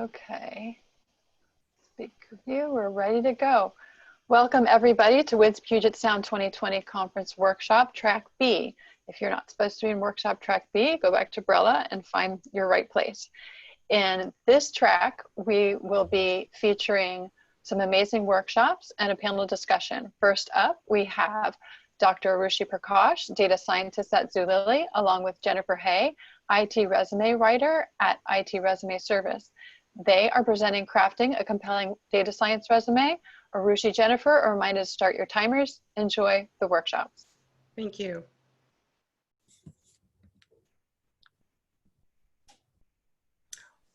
Okay, speak with you. We're ready to go. Welcome everybody to WiDS Puget Sound 2020 Conference Workshop Track B. If you're not supposed to be in Workshop Track B, go back to Brella and find your right place. In this track, we will be featuring some amazing workshops and a panel discussion. First up, we have Dr. Arushi Prakash, data scientist at Zulily, along with Jennifer Hay, IT resume writer at IT Resume Service. They are presenting crafting a compelling data science resume. Arushi, Jennifer, a reminder to start your timers. Enjoy the workshops. Thank you.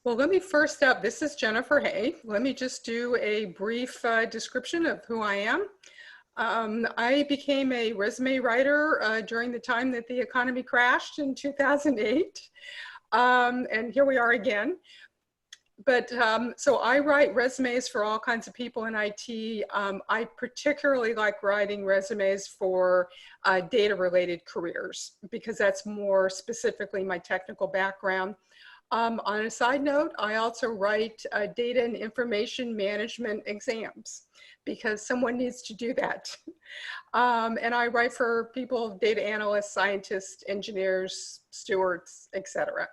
Well, let me first up, this is Jennifer Hay. Let me just do a brief description of who I am. I became a resume writer during the time that the economy crashed in 2008. And here we are again. But so I write resumes for all kinds of people in IT. I particularly like writing resumes for data-related careers because that's more specifically my technical background. On a side note, I also write data and information management exams because someone needs to do that. And I write for people, data analysts, scientists, engineers, stewards, etc.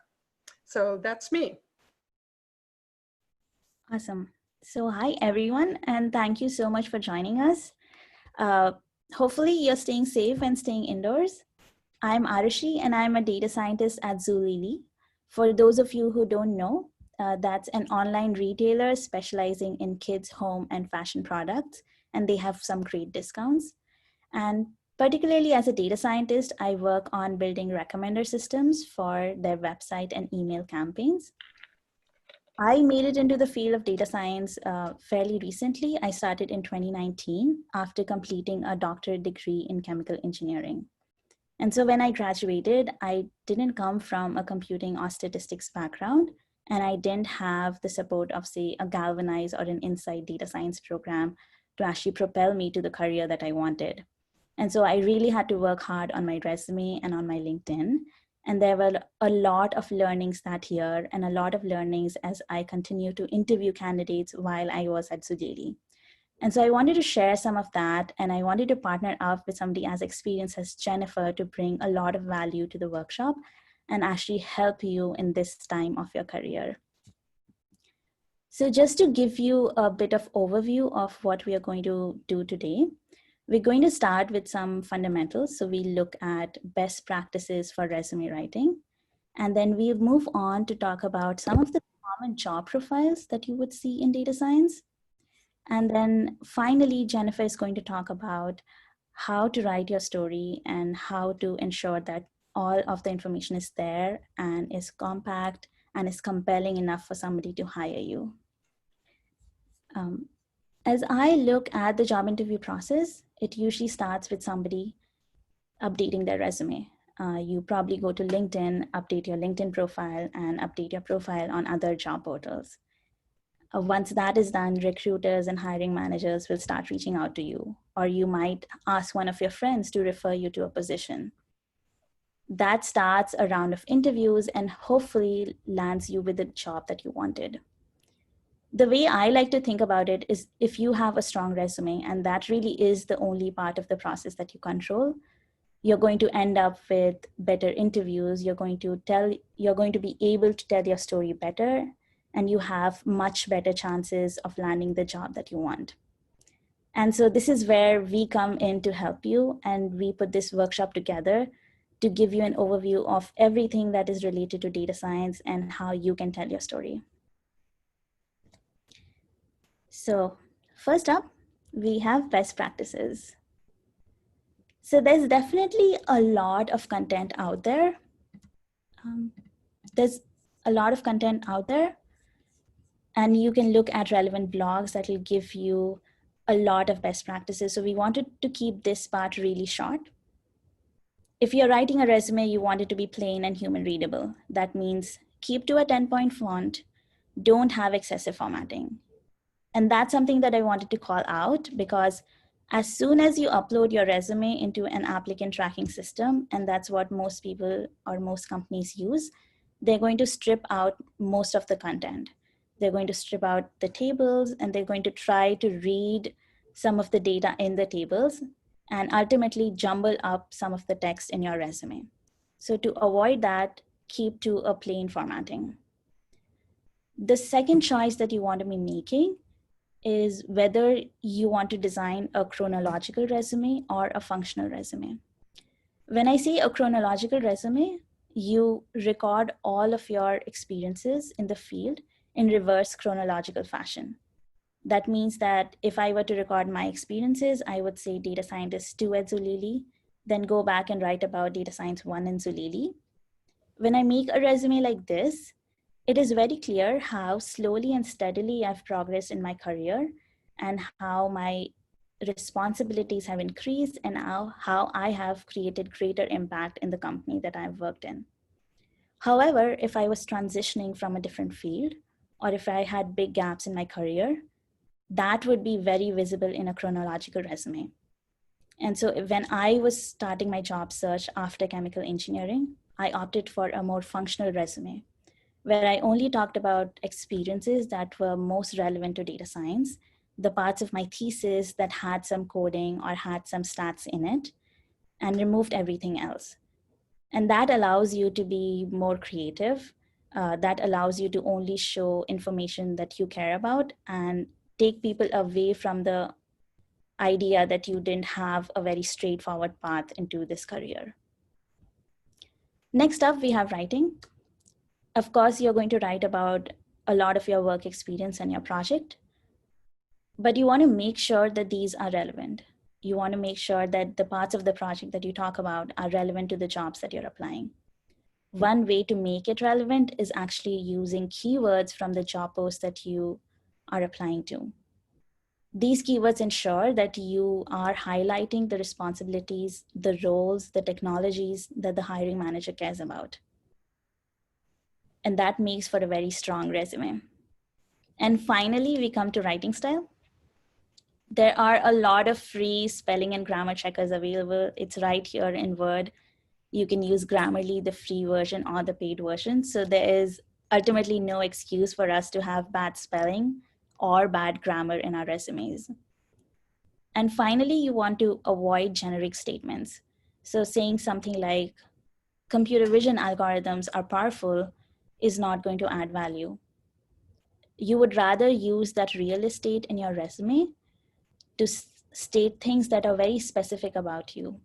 So that's me. Awesome. So hi, everyone, and thank you so much for joining us. Hopefully you're staying safe and staying indoors. I'm Arushi, and I'm a data scientist at Zulily. For those of you who don't know, that's an online retailer specializing in kids' home and fashion products, and they have some great discounts. And particularly as a data scientist, I work on building recommender systems for their website and email campaigns. I made it into the field of data science fairly recently. I started in 2019 after completing a doctorate degree in chemical engineering. And so when I graduated, I didn't come from a computing or statistics background, and I didn't have the support of, say, a Galvanize or an Insight data science program to actually propel me to the career that I wanted. And so I really had to work hard on my resume and on my LinkedIn. And there were a lot of learnings that year and a lot of learnings as I continued to interview candidates while I was at Zulily. And so I wanted to share some of that, and I wanted to partner up with somebody as experienced as Jennifer to bring a lot of value to the workshop and actually help you in this time of your career. So just to give you a bit of overview of what we are going to do today, we're going to start with some fundamentals. So we look at best practices for resume writing. And then we move on to talk about some of the common job profiles that you would see in data science. And then finally, Jennifer is going to talk about how to write your story and how to ensure that all of the information is there and is compact and is compelling enough for somebody to hire you. As I look at the job interview process, it usually starts with somebody updating their resume. You probably go to LinkedIn, update your LinkedIn profile, and update your profile on other job portals. Once that is done, recruiters and hiring managers will start reaching out to you, or you might ask one of your friends to refer you to a position. That starts a round of interviews and hopefully lands you with the job that you wanted. The way I like to think about it is if you have a strong resume, and that really is the only part of the process that you control, you're going to end up with better interviews. You're going to be able to tell your story better, and you have much better chances of landing the job that you want. And so this is where we come in to help you, and we put this workshop together to give you an overview of everything that is related to data science and how you can tell your story. So first up, we have best practices. So there's definitely a lot of content out there. And you can look at relevant blogs that will give you a lot of best practices. So we wanted to keep this part really short. If you're writing a resume, you want it to be plain and human readable. That means keep to a 10-point font, don't have excessive formatting. And that's something that I wanted to call out because as soon as you upload your resume into an applicant tracking system, and that's what most people or most companies use, they're going to strip out most of the content. They're going to strip out the tables, and they're going to try to read some of the data in the tables and ultimately jumble up some of the text in your resume. So to avoid that, keep to a plain formatting. The second choice that you want to be making is whether you want to design a chronological resume or a functional resume. When I say a chronological resume, you record all of your experiences in the field in reverse chronological fashion. That means that if I were to record my experiences, I would say data scientist 2 at Zulily, then go back and write about data science 1 in Zulily. When I make a resume like this, it is very clear how slowly and steadily I've progressed in my career and how my responsibilities have increased and how I have created greater impact in the company that I've worked in. However, if I was transitioning from a different field, or if I had big gaps in my career, that would be very visible in a chronological resume. And so when I was starting my job search after chemical engineering, I opted for a more functional resume, where I only talked about experiences that were most relevant to data science, the parts of my thesis that had some coding or had some stats in it, and removed everything else. And that allows you to be more creative. That allows you to only show information that you care about and take people away from the idea that you didn't have a very straightforward path into this career. Next up, we have writing. Of course, you're going to write about a lot of your work experience and your project, but you want to make sure that these are relevant. You want to make sure that the parts of the project that you talk about are relevant to the jobs that you're applying. One way to make it relevant is actually using keywords from the job post that you are applying to. These keywords ensure that you are highlighting the responsibilities, the roles, the technologies that the hiring manager cares about. And that makes for a very strong resume. And finally, we come to writing style. There are a lot of free spelling and grammar checkers available. It's right here in Word. You can use Grammarly, the free version or the paid version. So there is ultimately no excuse for us to have bad spelling or bad grammar in our resumes. And finally, you want to avoid generic statements. So saying something like, computer vision algorithms are powerful is not going to add value. You would rather use that real estate in your resume to state things that are very specific about you.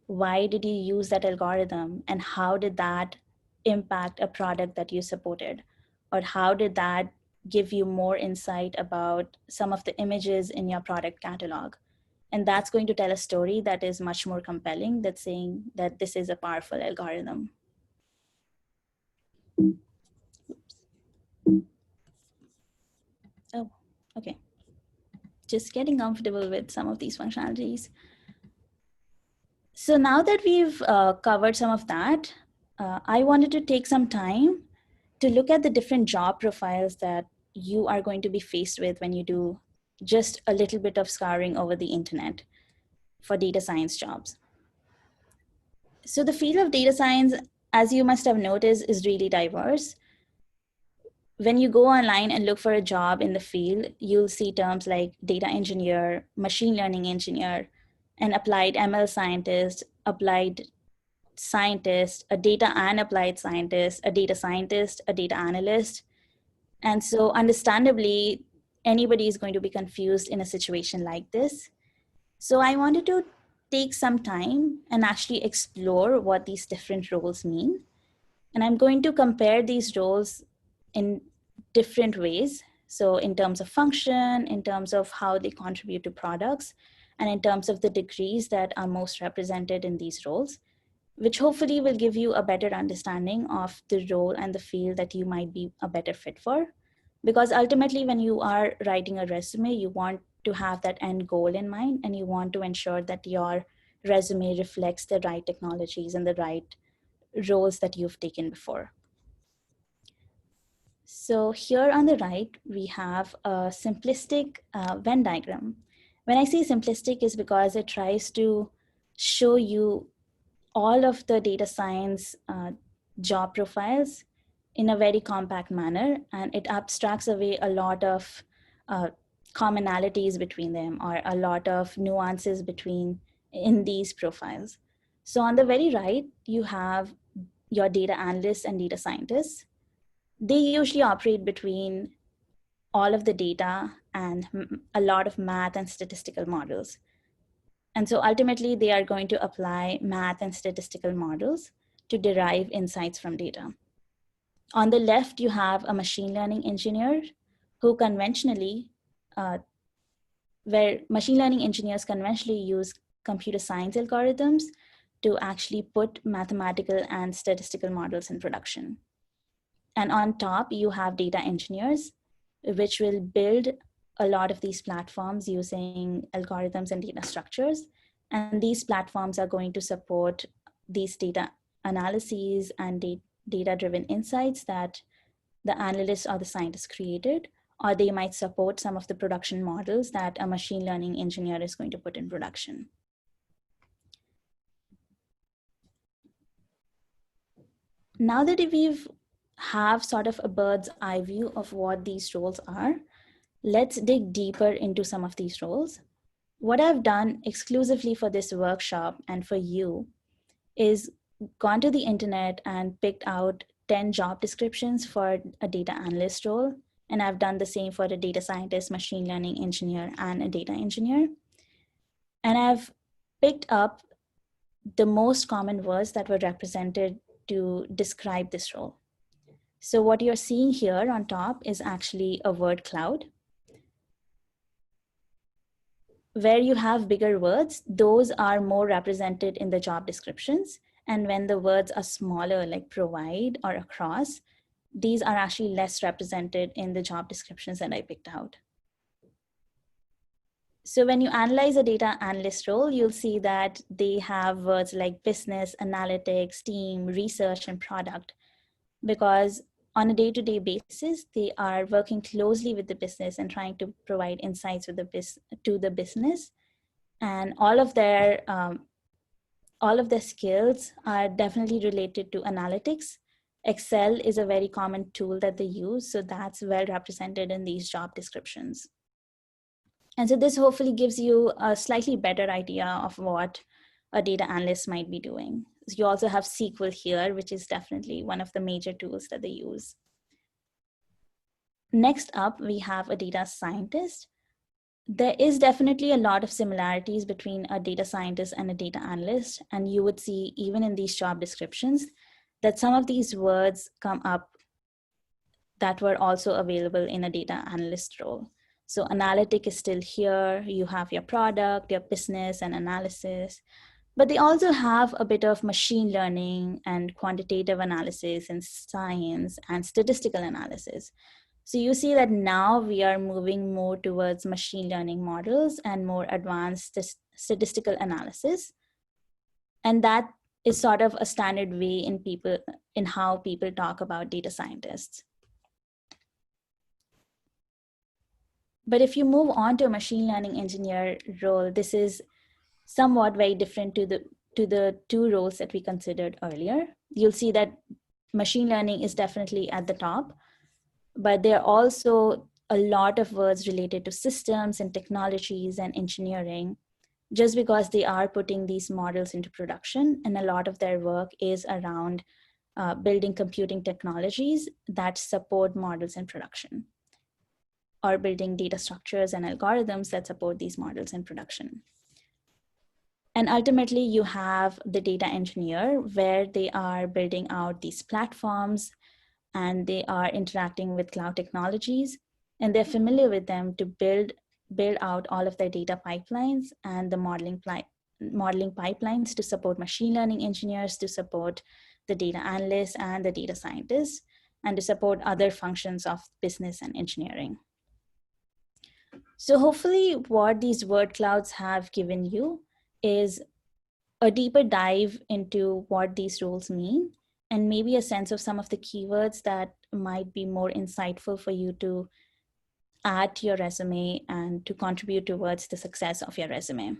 Why did you use that algorithm, and how did that impact a product that you supported? Or how did that give you more insight about some of the images in your product catalog? And that's going to tell a story that is much more compelling, that's saying that this is a powerful algorithm. Oh, okay. Just getting comfortable with some of these functionalities. So now that we've covered some of that, I wanted to take some time to look at the different job profiles that you are going to be faced with when you do just a little bit of scouring over the internet for data science jobs. So the field of data science, as you must have noticed, is really diverse. When you go online and look for a job in the field, you'll see terms like data engineer, machine learning engineer, an applied ML scientist, applied scientist, a data and applied scientist, a data scientist, a data analyst. And so understandably, anybody is going to be confused in a situation like this. So I wanted to take some time and actually explore what these different roles mean. And I'm going to compare these roles in different ways. So in terms of function, in terms of how they contribute to products, and in terms of the degrees that are most represented in these roles, which hopefully will give you a better understanding of the role and the field that you might be a better fit for. Because ultimately, when you are writing a resume, you want to have that end goal in mind, and you want to ensure that your resume reflects the right technologies and the right roles that you've taken before. So here on the right, we have a simplistic Venn diagram. When I say simplistic is because it tries to show you all of the data science job profiles in a very compact manner, and it abstracts away a lot of commonalities between them, or a lot of nuances between in these profiles. So on the very right, you have your data analysts and data scientists. They usually operate between all of the data and a lot of math and statistical models. And so ultimately, they are going to apply math and statistical models to derive insights from data. On the left, you have a machine learning engineer who conventionally, where machine learning engineers conventionally use computer science algorithms to actually put mathematical and statistical models in production. And on top, you have data engineers, which will build a lot of these platforms using algorithms and data structures. And these platforms are going to support these data analyses and data-driven insights that the analysts or the scientists created, or they might support some of the production models that a machine learning engineer is going to put in production. Now that we've have sort of a bird's eye view of what these roles are, let's dig deeper into some of these roles. What I've done exclusively for this workshop and for you is gone to the internet and picked out 10 job descriptions for a data analyst role. And I've done the same for a data scientist, machine learning engineer, and a data engineer. And I've picked up the most common words that were represented to describe this role. So what you're seeing here on top is actually a word cloud. Where you have bigger words, those are more represented in the job descriptions. And when the words are smaller, like provide or across, these are actually less represented in the job descriptions that I picked out. So when you analyze a data analyst role, you'll see that they have words like business, analytics, team, research, and product, because on a day-to-day basis, they are working closely with the business and trying to provide insights to the business. And all of their skills are definitely related to analytics. Excel is a very common tool that they use, so that's well represented in these job descriptions. And so this hopefully gives you a slightly better idea of what a data analyst might be doing. You also have SQL here, which is definitely one of the major tools that they use. Next up, we have a data scientist. There is definitely a lot of similarities between a data scientist and a data analyst. And you would see even in these job descriptions that some of these words come up that were also available in a data analyst role. So analytic is still here. You have your product, your business, and analysis. But they also have a bit of machine learning and quantitative analysis and science and statistical analysis. So you see that now we are moving more towards machine learning models and more advanced statistical analysis. And that is sort of a standard way in how people talk about data scientists. But if you move on to a machine learning engineer role, this is somewhat very different to the two roles that we considered earlier. You'll see that machine learning is definitely at the top, but there are also a lot of words related to systems and technologies and engineering, just because they are putting these models into production, and a lot of their work is around building computing technologies that support models in production, or building data structures and algorithms that support these models in production. And ultimately, you have the data engineer, where they are building out these platforms and they are interacting with cloud technologies, and they're familiar with them to build out all of their data pipelines and the modeling pipelines to support machine learning engineers, to support the data analysts and the data scientists, and to support other functions of business and engineering. So hopefully what these word clouds have given you is a deeper dive into what these roles mean, and maybe a sense of some of the keywords that might be more insightful for you to add to your resume and to contribute towards the success of your resume.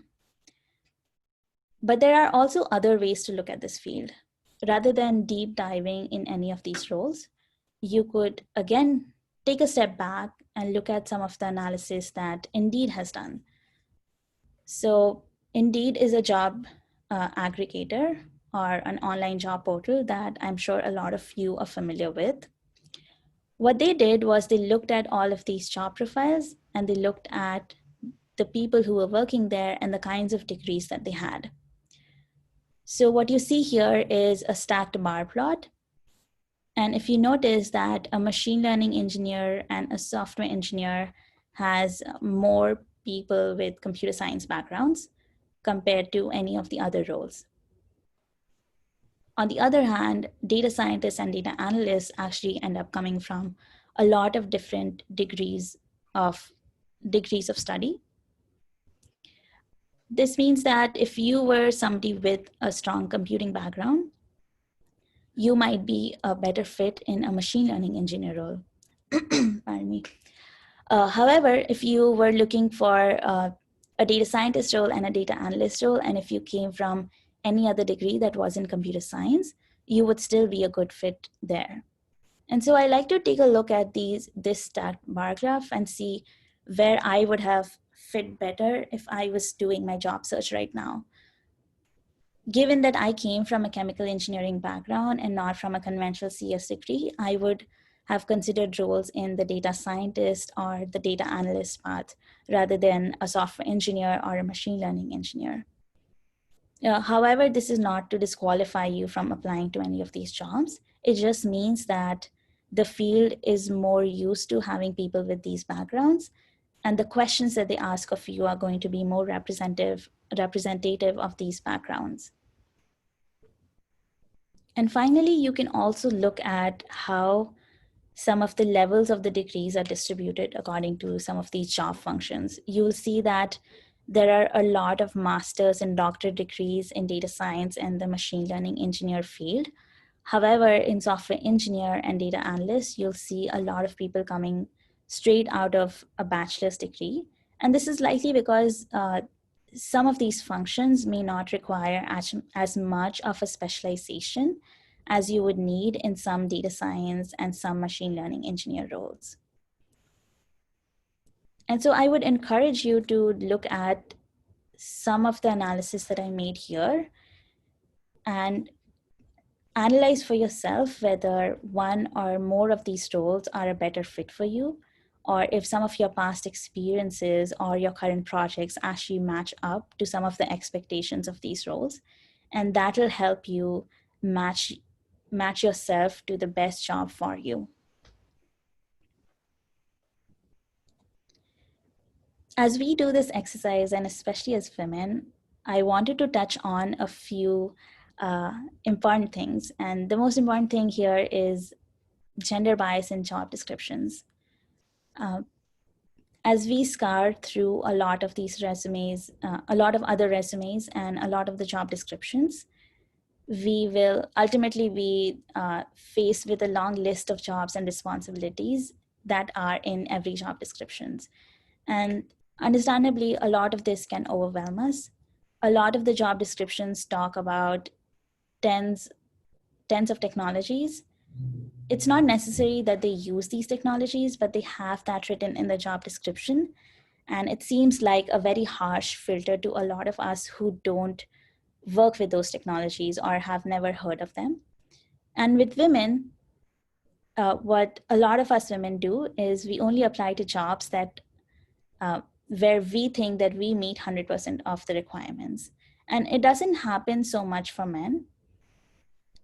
But there are also other ways to look at this field. Rather than deep diving in any of these roles, you could again take a step back and look at some of the analysis that Indeed has done. So Indeed is a job aggregator or an online job portal that I'm sure a lot of you are familiar with. What they did was they looked at all of these job profiles and they looked at the people who were working there and the kinds of degrees that they had. So what you see here is a stacked bar plot. And if you notice that a machine learning engineer and a software engineer has more people with computer science backgrounds compared to any of the other roles. On the other hand, data scientists and data analysts actually end up coming from a lot of different degrees of study. This means that if you were somebody with a strong computing background, you might be a better fit in a machine learning engineer role. Pardon me. However, if you were looking for a data scientist role and a data analyst role, and if you came from any other degree that wasn't computer science, you would still be a good fit there. And so I like to take a look at this stacked bar graph and see where I would have fit better if I was doing my job search right now. Given that I came from a chemical engineering background and not from a conventional CS degree, I would have considered roles in the data scientist or the data analyst path rather than a software engineer or a machine learning engineer. However, this is not to disqualify you from applying to any of these jobs. It just means that the field is more used to having people with these backgrounds, and the questions that they ask of you are going to be more representative of these backgrounds. And finally, you can also look at how some of the levels of the degrees are distributed according to some of these job functions. You'll see that there are a lot of master's and doctorate degrees in data science and the machine learning engineer field. However, in software engineer and data analyst, you'll see a lot of people coming straight out of a bachelor's degree. And this is likely because some of these functions may not require as much of a specialization as you would need in some data science and some machine learning engineer roles. And so I would encourage you to look at some of the analysis that I made here and analyze for yourself whether one or more of these roles are a better fit for you, or if some of your past experiences or your current projects actually match up to some of the expectations of these roles. And that will help you match yourself to the best job for you. As we do this exercise, and especially as women, I wanted to touch on a few important things. And the most important thing here is gender bias in job descriptions. As we scour through a lot of these resumes, a lot of other resumes and a lot of the job descriptions, we will ultimately be faced with a long list of jobs and responsibilities that are in every job descriptions. And understandably, a lot of this can overwhelm us. A lot of the job descriptions talk about tens of technologies. It's not necessary that they use these technologies, but they have that written in the job description. And it seems like a very harsh filter to a lot of us who don't work with those technologies or have never heard of them. And with women, what a lot of us women do is we only apply to jobs that where we think that we meet 100% of the requirements. And it doesn't happen so much for men.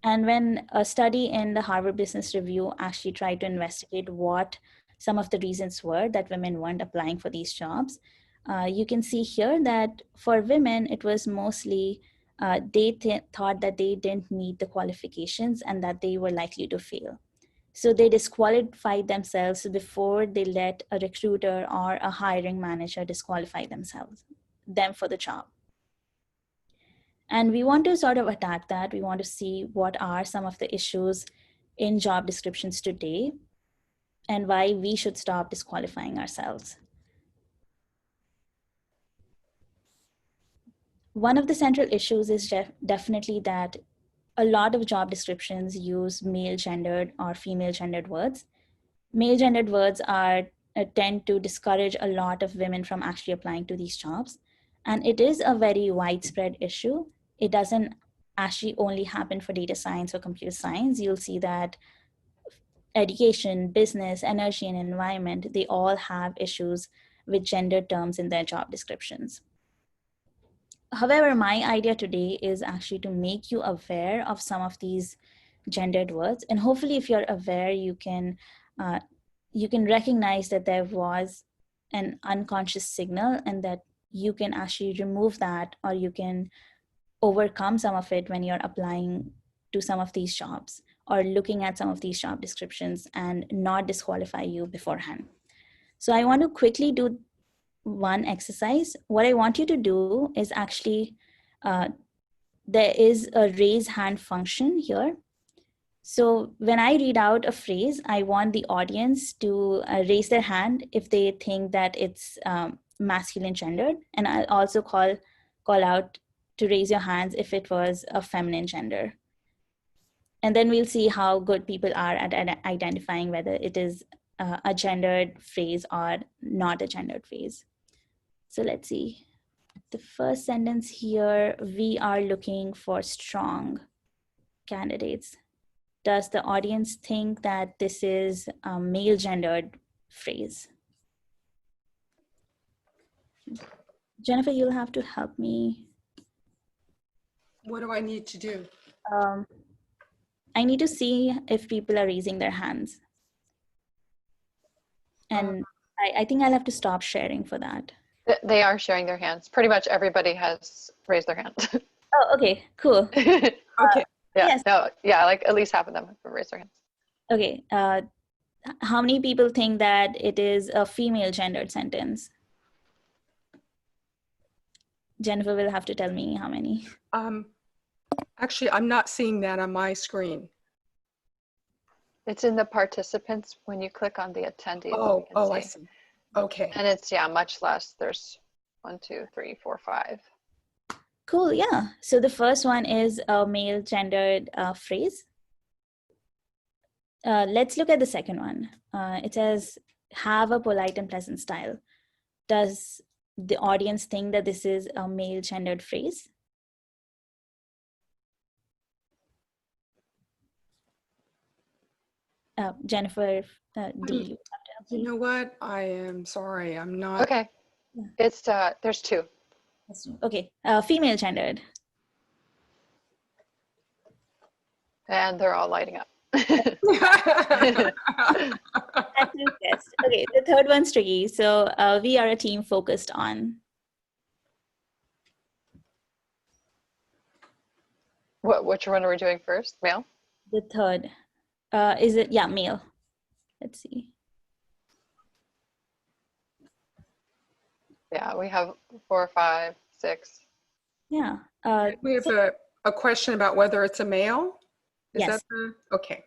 And when a study in the Harvard Business Review actually tried to investigate what some of the reasons were that women weren't applying for these jobs, you can see here that for women, it was mostly they thought that they didn't meet the qualifications and that they were likely to fail. So they disqualified themselves before they let a recruiter or a hiring manager disqualify them for the job. And we want to sort of attack that. We want to see what are some of the issues in job descriptions today and why we should stop disqualifying ourselves. One of the central issues is definitely that a lot of job descriptions use male gendered or female gendered words. Male gendered words tend to discourage a lot of women from actually applying to these jobs. And it is a very widespread issue. It doesn't actually only happen for data science or computer science. You'll see that education, business, energy, and environment, they all have issues with gender terms in their job descriptions. However, my idea today is actually to make you aware of some of these gendered words. And hopefully if you're aware, you can recognize that there was an unconscious signal and that you can actually remove that, or you can overcome some of it when you're applying to some of these jobs or looking at some of these job descriptions and not disqualify you beforehand. So I want to quickly do one exercise. What I want you to do is actually, there is a raise hand function here. So when I read out a phrase, I want the audience to raise their hand if they think that it's masculine gendered. And I'll also call out to raise your hands if it was a feminine gender. And then we'll see how good people are at identifying whether it is a gendered phrase or not a gendered phrase. So let's see. The first sentence here, we are looking for strong candidates. Does the audience think that this is a male gendered phrase? Jennifer, you'll have to help me. What do I need to do? I need to see if people are raising their hands. And I think I'll have to stop sharing for that. They are sharing their hands. Pretty much everybody has raised their hand. Oh, okay, cool. Okay. Yeah, Yes. no, yeah, like at least half of them have raised their hands. Okay. How many people think that it is a female gendered sentence? Jennifer will have to tell me how many. Actually, I'm not seeing that on my screen. It's in the participants when you click on the attendees. Oh, I see. Okay. And it's, yeah, much less. There's 1, 2, 3, 4, 5. Cool, yeah. So the first one is a male gendered phrase. Let's look at the second one. It says, have a polite and pleasant style. Does the audience think that this is a male gendered phrase? Jennifer, do you have to help me? You know what? I am sorry. I'm not. Okay. Yeah. It's, there's 2. Okay, female gendered. And they're all lighting up. That's your guess. Okay, the third one's tricky. So we are a team focused on. Which one are we doing first? Male? The third. Is it, yeah, male. Let's see. Yeah, we have 4, 5, 6. Yeah. We have a question about whether it's a male. Is Yes. that the, okay.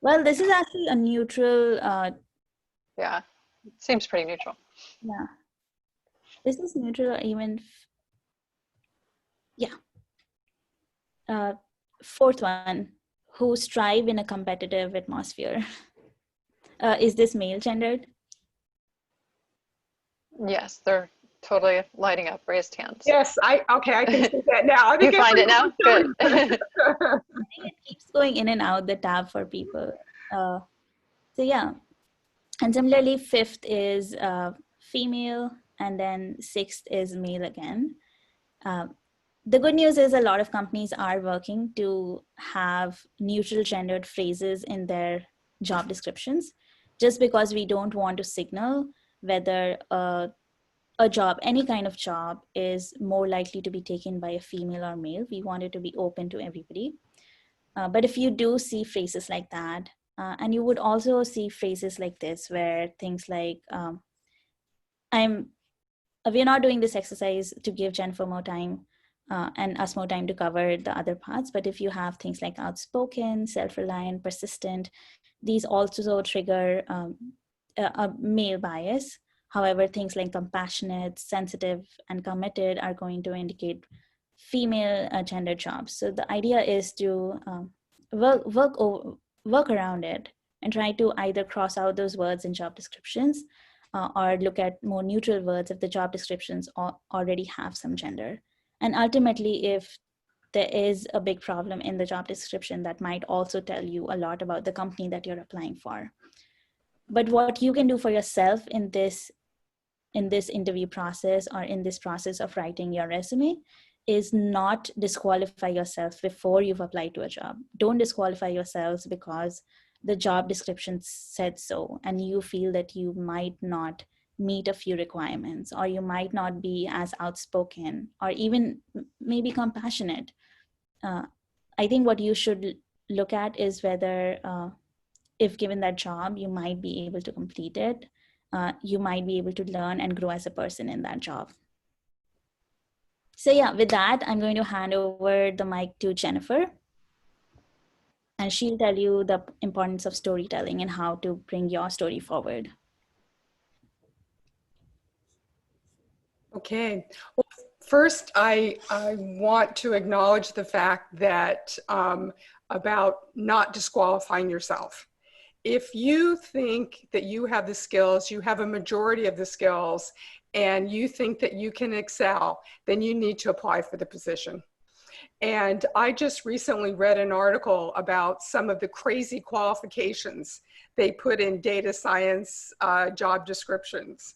Well, this is actually a neutral. Yeah, seems pretty neutral. Yeah. This is neutral even. Yeah. Fourth one, who strive in a competitive atmosphere. Is this male gendered? Yes, they're totally lighting up, raised hands. Yes, I can see that now. You find it now? Good. I think it keeps going in and out the tab for people. So yeah. And similarly, fifth is female, and then sixth is male again. The good news is a lot of companies are working to have neutral gendered phrases in their job descriptions, just because we don't want to signal whether a job, any kind of job, is more likely to be taken by a female or male. We want it to be open to everybody. But if you do see phrases like that, and you would also see phrases like this, where things like, we're not doing this exercise to give Jennifer more time and us more time to cover the other parts. But if you have things like outspoken, self-reliant, persistent, these also trigger a male bias. However, things like compassionate, sensitive, and committed are going to indicate female gender jobs. So the idea is to work around it and try to either cross out those words in job descriptions or look at more neutral words if the job descriptions already have some gender. And ultimately, if there is a big problem in the job description, that might also tell you a lot about the company that you're applying for. But what you can do for yourself in this interview process or in this process of writing your resume is not disqualify yourself before you've applied to a job. Don't disqualify yourselves because the job description said so and you feel that you might not meet a few requirements, or you might not be as outspoken or even maybe compassionate. I think what you should look at is whether if given that job, you might be able to complete it. You might be able to learn and grow as a person in that job. So yeah, with that, I'm going to hand over the mic to Jennifer. And she'll tell you the importance of storytelling and how to bring your story forward. Okay. Well, first, I want to acknowledge the fact that about not disqualifying yourself. If you think that you have the skills, you have a majority of the skills, and you think that you can excel, then you need to apply for the position. And I just recently read an article about some of the crazy qualifications they put in data science job descriptions.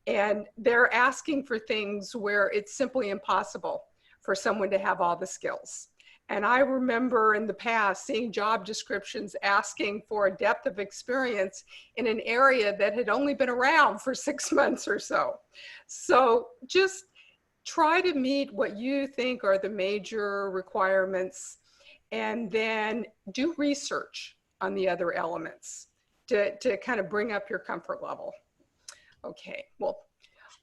And they're asking for things where it's simply impossible for someone to have all the skills. And I remember in the past seeing job descriptions asking for a depth of experience in an area that had only been around for 6 months or so. So just try to meet what you think are the major requirements, and then do research on the other elements to kind of bring up your comfort level. Okay, well,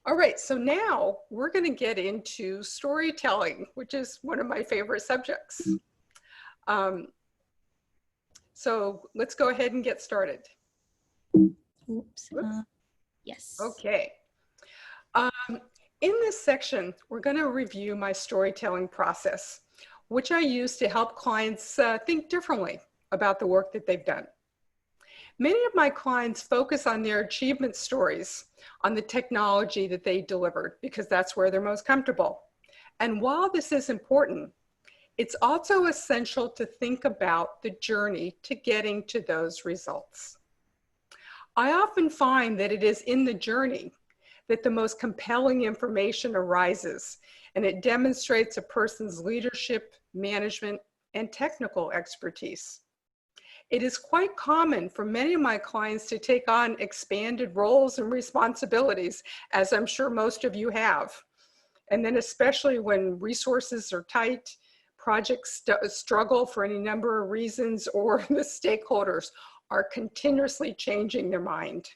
all right, so now we're going to get into storytelling, which is one of my favorite subjects. So let's go ahead and get started. Oops. Yes. Okay. In this section, we're going to review my storytelling process, which I use to help clients think differently about the work that they've done. Many of my clients focus on their achievement stories, on the technology that they delivered, because that's where they're most comfortable. And while this is important, it's also essential to think about the journey to getting to those results. I often find that it is in the journey that the most compelling information arises, and it demonstrates a person's leadership, management, and technical expertise. It is quite common for many of my clients to take on expanded roles and responsibilities, as I'm sure most of you have. And then especially when resources are tight, projects struggle for any number of reasons, or the stakeholders are continuously changing their mind.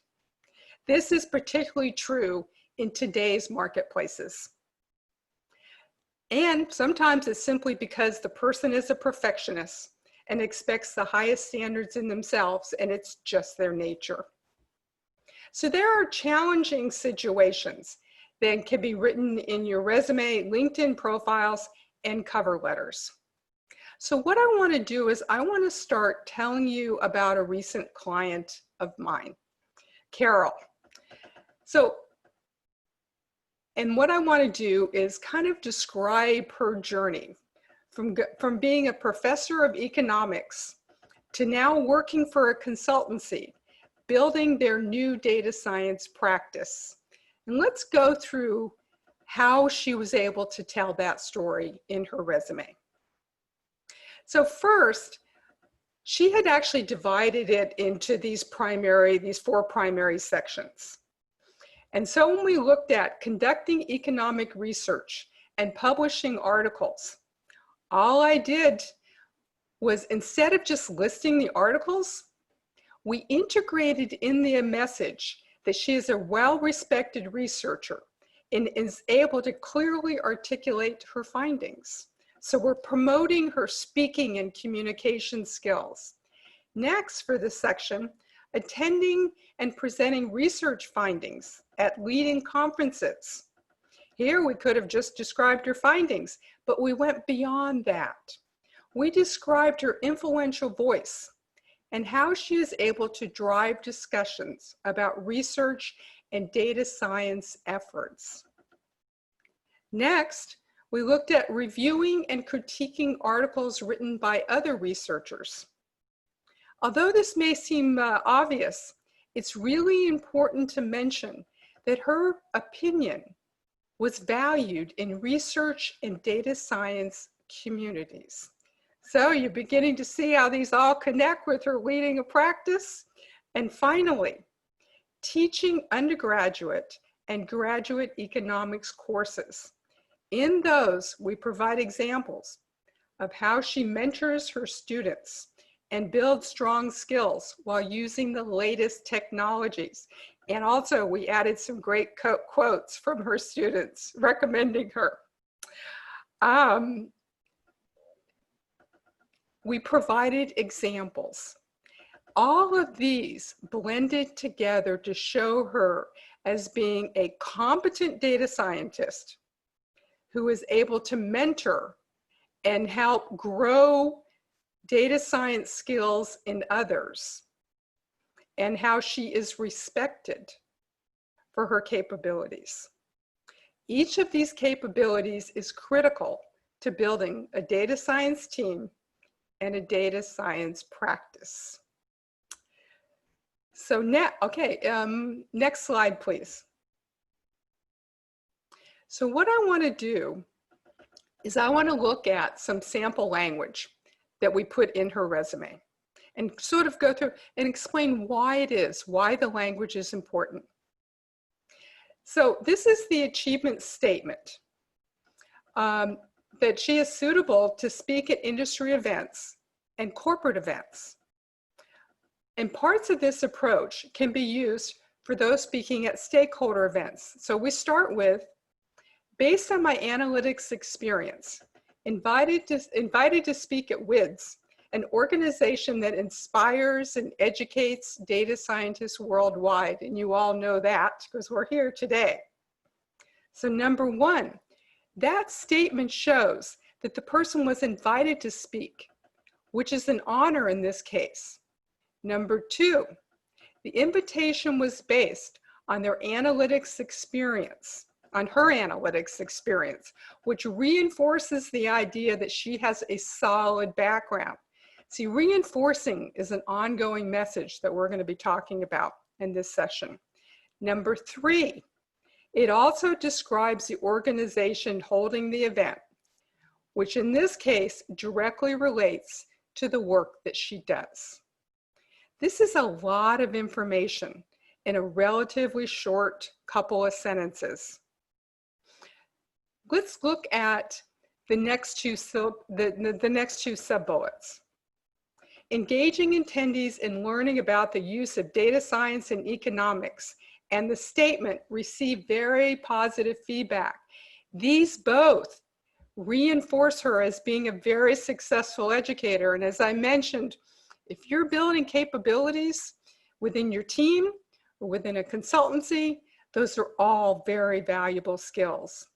This is particularly true in today's marketplaces. And sometimes it's simply because the person is a perfectionist and expects the highest standards in themselves, and it's just their nature. So there are challenging situations that can be written in your resume, LinkedIn profiles, and cover letters. So what I want to do is I want to start telling you about a recent client of mine, Carol. And what I want to do is kind of describe her journey from being a professor of economics to now working for a consultancy, building their new data science practice. And let's go through how she was able to tell that story in her resume. So first, she had actually divided it into these four primary sections. And so when we looked at conducting economic research and publishing articles, all I did was, instead of just listing the articles, we integrated in the message that she is a well-respected researcher and is able to clearly articulate her findings. So we're promoting her speaking and communication skills. Next, for this section, attending and presenting research findings at leading conferences. Here we could have just described her findings, but we went beyond that. We described her influential voice and how she is able to drive discussions about research and data science efforts. Next, we looked at reviewing and critiquing articles written by other researchers. Although this may seem obvious, it's really important to mention that her opinion was valued in research and data science communities. So you're beginning to see how these all connect with her leading a practice. And finally, teaching undergraduate and graduate economics courses. In those, we provide examples of how she mentors her students and builds strong skills while using the latest technologies. And also we added some great quotes from her students recommending her. We provided examples. All of these blended together to show her as being a competent data scientist who is able to mentor and help grow data science skills in others, and how she is respected for her capabilities. Each of these capabilities is critical to building a data science team and a data science practice. So next slide, please. So what I want to do is I want to look at some sample language that we put in her resume and sort of go through and explain why the language is important. So this is the achievement statement, that she is suitable to speak at industry events and corporate events. And parts of this approach can be used for those speaking at stakeholder events. So we start with, based on my analytics experience, invited to speak at WiDS, an organization that inspires and educates data scientists worldwide. And you all know that because we're here today. So number one, that statement shows that the person was invited to speak, which is an honor in this case. Number two, the invitation was based on their analytics experience, on her analytics experience, which reinforces the idea that she has a solid background. See, reinforcing is an ongoing message that we're going to be talking about in this session. Number three, it also describes the organization holding the event, which in this case directly relates to the work that she does. This is a lot of information in a relatively short couple of sentences. Let's look at the next two sub-bullets. Engaging attendees in learning about the use of data science and economics, and the statement received very positive feedback. These both reinforce her as being a very successful educator. And as I mentioned, if you're building capabilities within your team or within a consultancy, those are all very valuable skills.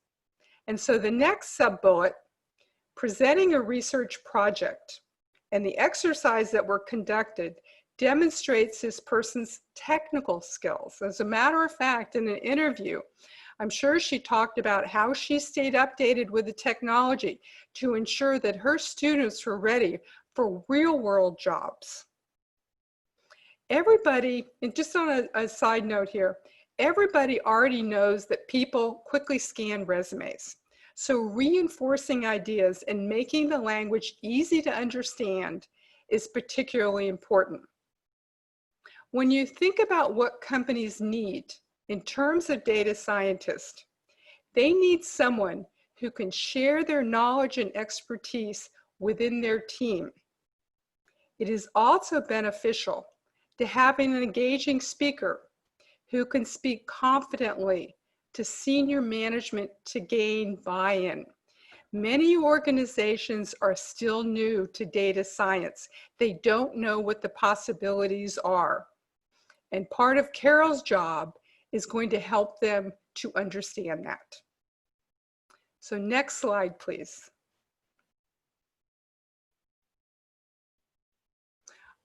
And so the next sub-bullet, presenting a research project, and the exercise that were conducted demonstrates this person's technical skills. As a matter of fact, in an interview, I'm sure she talked about how she stayed updated with the technology to ensure that her students were ready for real-world jobs. Everybody, and just on a side note here, everybody already knows that people quickly scan resumes. So reinforcing ideas and making the language easy to understand is particularly important. When you think about what companies need in terms of data scientists, they need someone who can share their knowledge and expertise within their team. It is also beneficial to having an engaging speaker who can speak confidently to senior management to gain buy-in. Many organizations are still new to data science. They don't know what the possibilities are. And part of Carol's job is going to help them to understand that. So next slide, please.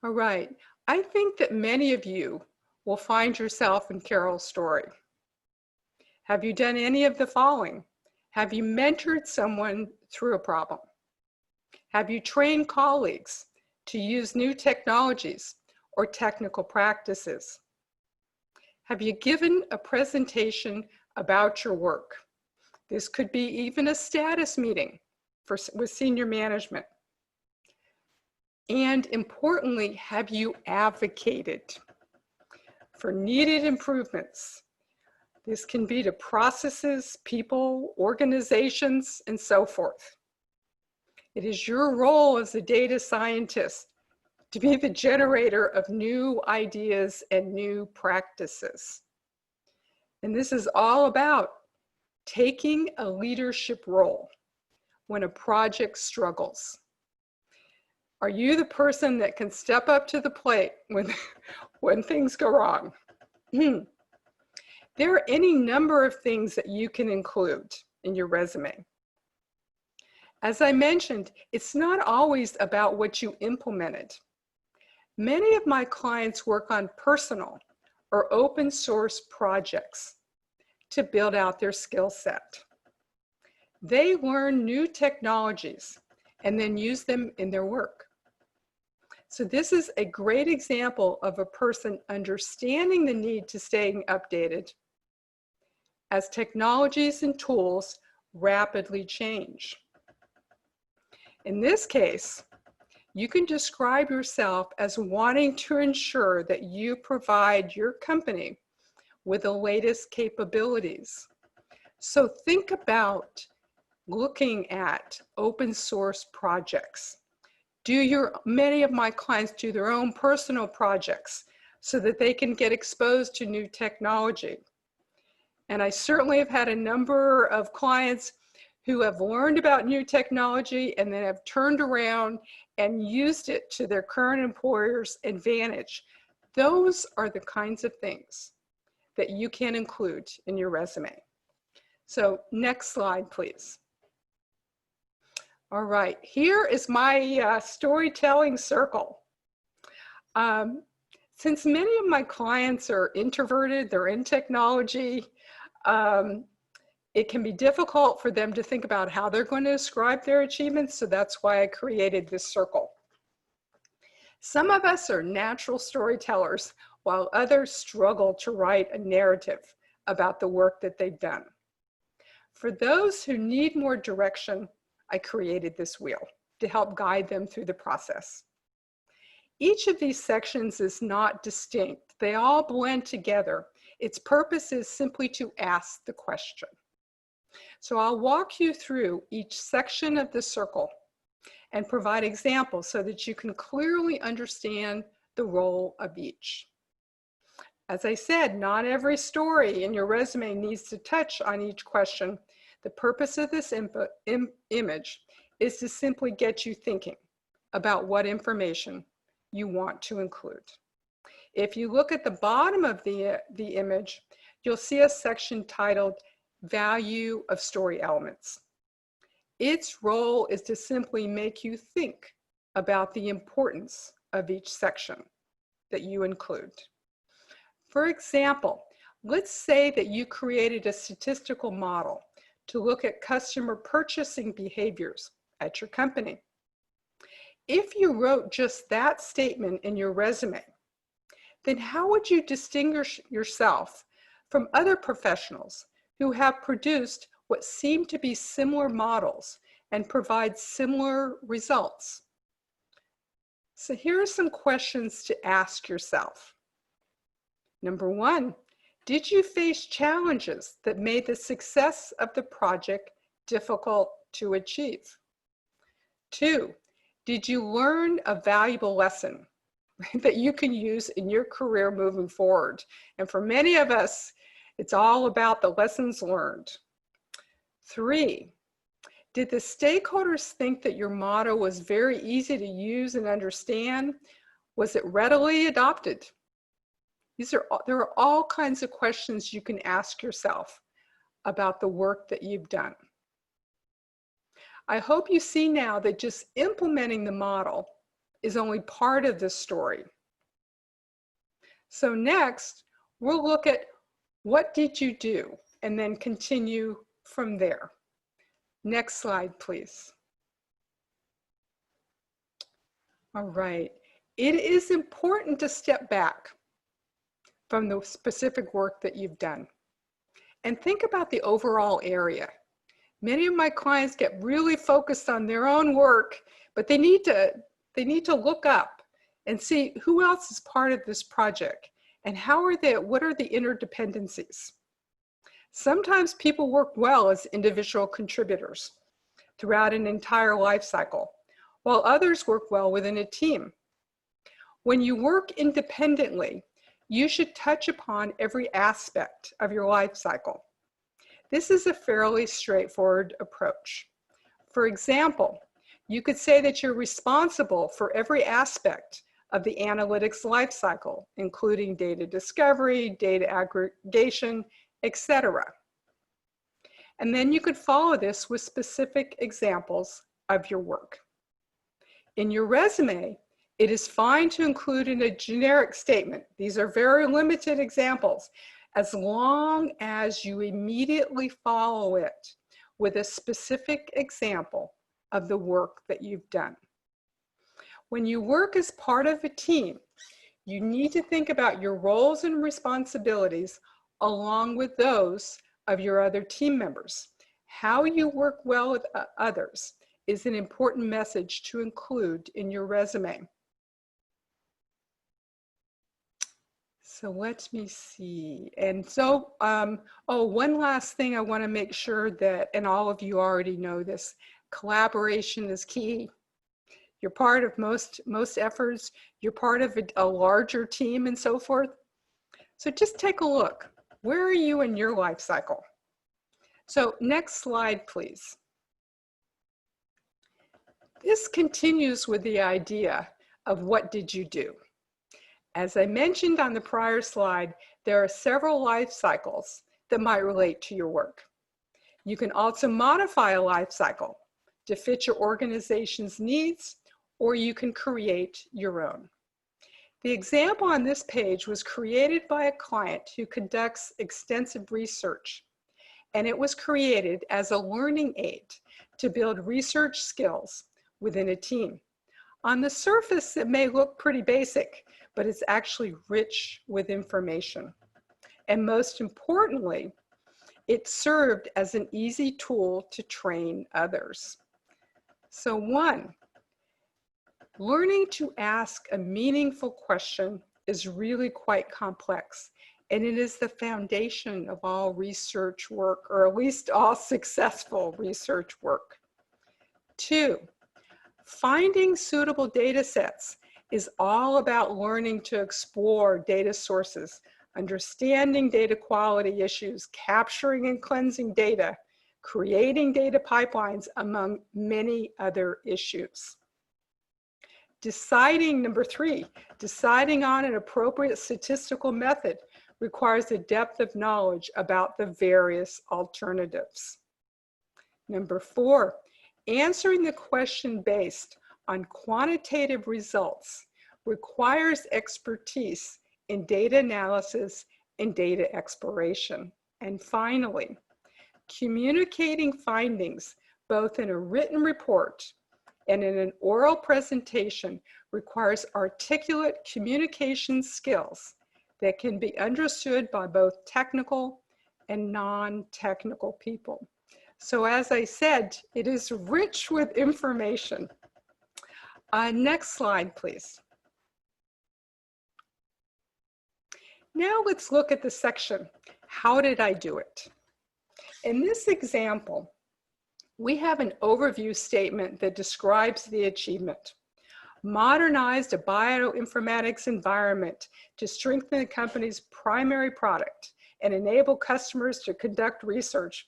All right, I think that many of you will find yourself in Carol's story. Have you done any of the following? Have you mentored someone through a problem? Have you trained colleagues to use new technologies or technical practices? Have you given a presentation about your work? This could be even a status meeting with senior management. And importantly, have you advocated for needed improvements? This can be to processes, people, organizations, and so forth. It is your role as a data scientist to be the generator of new ideas and new practices. And this is all about taking a leadership role when a project struggles. Are you the person that can step up to the plate when things go wrong? There are any number of things that you can include in your resume. As I mentioned, it's not always about what you implemented. Many of my clients work on personal or open source projects to build out their skill set. They learn new technologies and then use them in their work. So this is a great example of a person understanding the need to stay updated as technologies and tools rapidly change. In this case, you can describe yourself as wanting to ensure that you provide your company with the latest capabilities. So think about looking at open source projects. Many of my clients do their own personal projects so that they can get exposed to new technology. And I certainly have had a number of clients who have learned about new technology and then have turned around and used it to their current employer's advantage. Those are the kinds of things that you can include in your resume. So next slide, please. All right, here is my storytelling circle. Since many of my clients are introverted, they're in technology, it can be difficult for them to think about how they're going to describe their achievements, so that's why I created this circle. Some of us are natural storytellers, while others struggle to write a narrative about the work that they've done. For those who need more direction, I created this wheel to help guide them through the process. Each of these sections is not distinct. They all blend together. Its purpose is simply to ask the question. So I'll walk you through each section of the circle and provide examples so that you can clearly understand the role of each. As I said, not every story in your resume needs to touch on each question. The purpose of this image is to simply get you thinking about what information you want to include. If you look at the bottom of the image, you'll see a section titled Value of Story Elements. Its role is to simply make you think about the importance of each section that you include. For example, let's say that you created a statistical model to look at customer purchasing behaviors at your company. If you wrote just that statement in your resume, then how would you distinguish yourself from other professionals who have produced what seem to be similar models and provide similar results? So here are some questions to ask yourself. Number one, did you face challenges that made the success of the project difficult to achieve? Two, did you learn a valuable lesson that you can use in your career moving forward? And for many of us, it's all about the lessons learned. Three, did the stakeholders think that your motto was very easy to use and understand? Was it readily adopted? There are all kinds of questions you can ask yourself about the work that you've done. I hope you see now that just implementing the model is only part of the story. So next, we'll look at what did you do and then continue from there. Next slide, please. All right. It is important to step back from the specific work that you've done and think about the overall area. Many of my clients get really focused on their own work, but they need to look up and see who else is part of this project and what are the interdependencies. Sometimes people work well as individual contributors throughout an entire life cycle, while others work well within a team. When you work independently, you should touch upon every aspect of your life cycle. This is a fairly straightforward approach. For example, you could say that you're responsible for every aspect of the analytics life cycle, including data discovery, data aggregation, etc. And then you could follow this with specific examples of your work. In your resume, it is fine to include in a generic statement. These are very limited examples, as long as you immediately follow it with a specific example of the work that you've done. When you work as part of a team, you need to think about your roles and responsibilities along with those of your other team members. How you work well with others is an important message to include in your resume. So let me see. And so, one last thing I want to make sure that, and all of you already know this, collaboration is key. You're part of most efforts. You're part of a larger team and so forth. So just take a look. Where are you in your life cycle? So next slide, please. This continues with the idea of what did you do? As I mentioned on the prior slide, there are several life cycles that might relate to your work. You can also modify a life cycle to fit your organization's needs, or you can create your own. The example on this page was created by a client who conducts extensive research, and it was created as a learning aid to build research skills within a team. On the surface, it may look pretty basic, but it's actually rich with information. And most importantly, it served as an easy tool to train others. So one, learning to ask a meaningful question is really quite complex, and it is the foundation of all research work, or at least all successful research work. Two, finding suitable data sets is all about learning to explore data sources, understanding data quality issues, capturing and cleansing data, creating data pipelines, among many other issues. Number three, deciding on an appropriate statistical method requires a depth of knowledge about the various alternatives. Number four, answering the question based on quantitative results requires expertise in data analysis and data exploration. And finally, communicating findings both in a written report and in an oral presentation requires articulate communication skills that can be understood by both technical and non-technical people. So as I said, it is rich with information. Next slide, please. Now let's look at the section, how did I do it? In this example, we have an overview statement that describes the achievement. Modernized a bioinformatics environment to strengthen the company's primary product and enable customers to conduct research.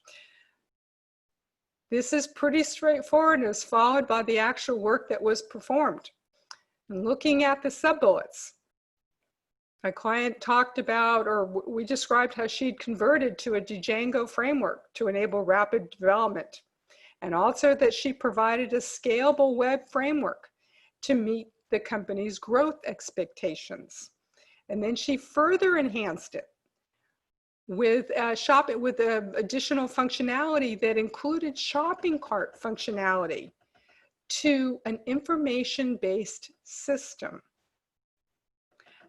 This is pretty straightforward and is followed by the actual work that was performed. And looking at the sub-bullets, my client talked about, or we described how she'd converted to a Django framework to enable rapid development. and also that she provided a scalable web framework to meet the company's growth expectations. And then she further enhanced it with additional functionality that included shopping cart functionality to an information-based system.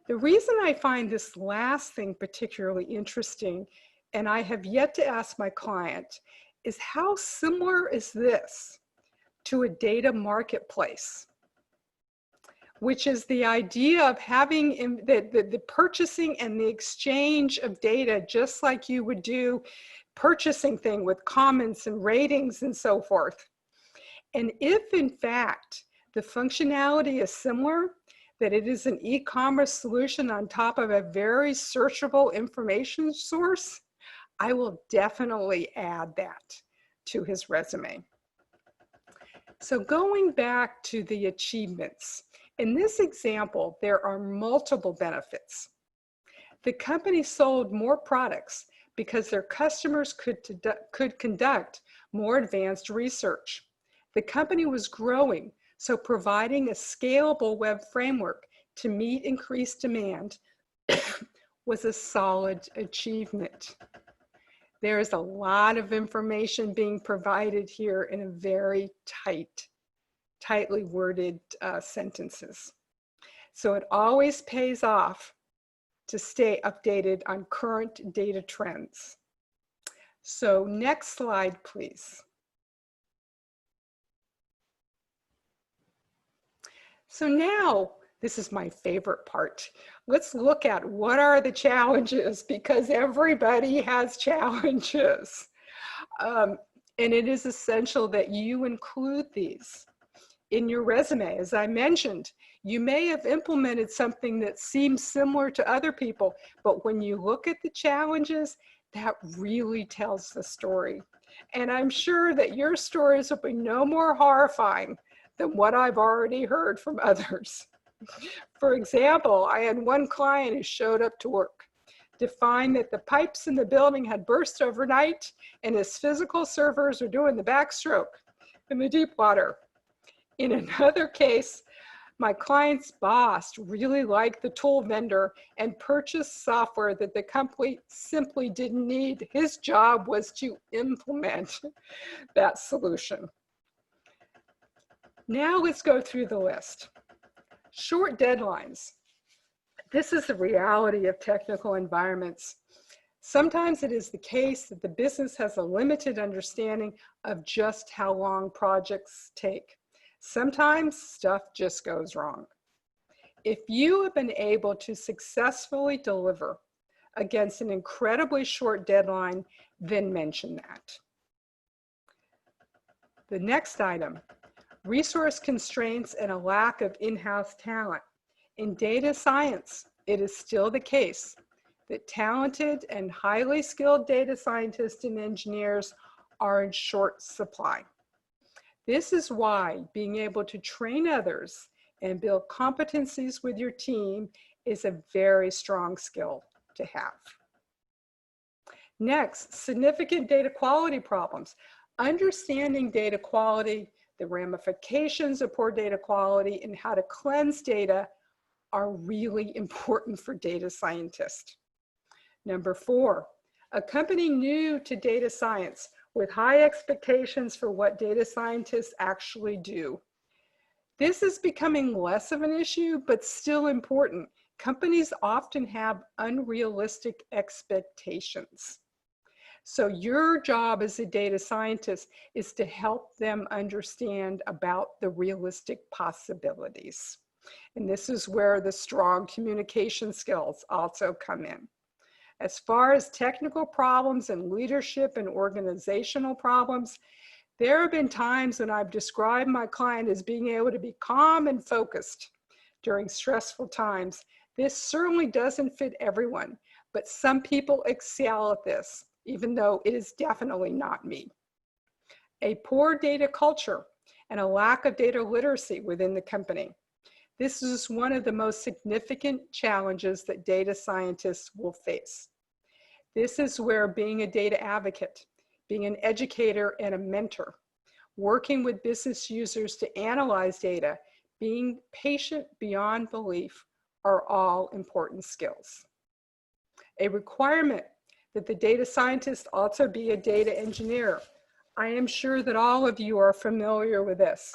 The reason I find this last thing particularly interesting, and I have yet to ask my client, is how similar is this to a data marketplace, which is the idea of having the purchasing and the exchange of data, just like you would do purchasing thing with comments and ratings and so forth. And if in fact the functionality is similar, that it is an e-commerce solution on top of a very searchable information source, I will definitely add that to his resume. So going back to the achievements, in this example, there are multiple benefits. The company sold more products because their customers could conduct more advanced research. The company was growing, so providing a scalable web framework to meet increased demand was a solid achievement. There is a lot of information being provided here in a very tightly worded sentences. So it always pays off to stay updated on current data trends. So next slide, please. So now, this is my favorite part. Let's look at what are the challenges, because everybody has challenges. And it is essential that you include these in your resume. As I mentioned, you may have implemented something that seems similar to other people, but when you look at the challenges, that really tells the story. And I'm sure that your stories will be no more horrifying than what I've already heard from others. For example, I had one client who showed up to work to find that the pipes in the building had burst overnight and his physical servers were doing the backstroke in the deep water. In another case, my client's boss really liked the tool vendor and purchased software that the company simply didn't need. His job was to implement that solution. Now let's go through the list. Short deadlines. This is the reality of technical environments. Sometimes it is the case that the business has a limited understanding of just how long projects take. Sometimes stuff just goes wrong. If you have been able to successfully deliver against an incredibly short deadline, then mention that. The next item, resource constraints and a lack of in-house talent. In data science, it is still the case that talented and highly skilled data scientists and engineers are in short supply. This is why being able to train others and build competencies with your team is a very strong skill to have. Next, significant data quality problems. Understanding data quality, the ramifications of poor data quality, and how to cleanse data are really important for data scientists. Number 4, a company new to data science with high expectations for what data scientists actually do. This is becoming less of an issue, but still important. Companies often have unrealistic expectations. So your job as a data scientist is to help them understand about the realistic possibilities. And this is where the strong communication skills also come in. As far as technical problems and leadership and organizational problems, there have been times when I've described my client as being able to be calm and focused during stressful times. This certainly doesn't fit everyone, but some people excel at this, even though it is definitely not me. A poor data culture and a lack of data literacy within the company. This is one of the most significant challenges that data scientists will face. This is where being a data advocate, being an educator and a mentor working with business users to analyze data, being patient beyond belief are all important skills. A requirement that the data scientist also be a data engineer. I am sure that all of you are familiar with this,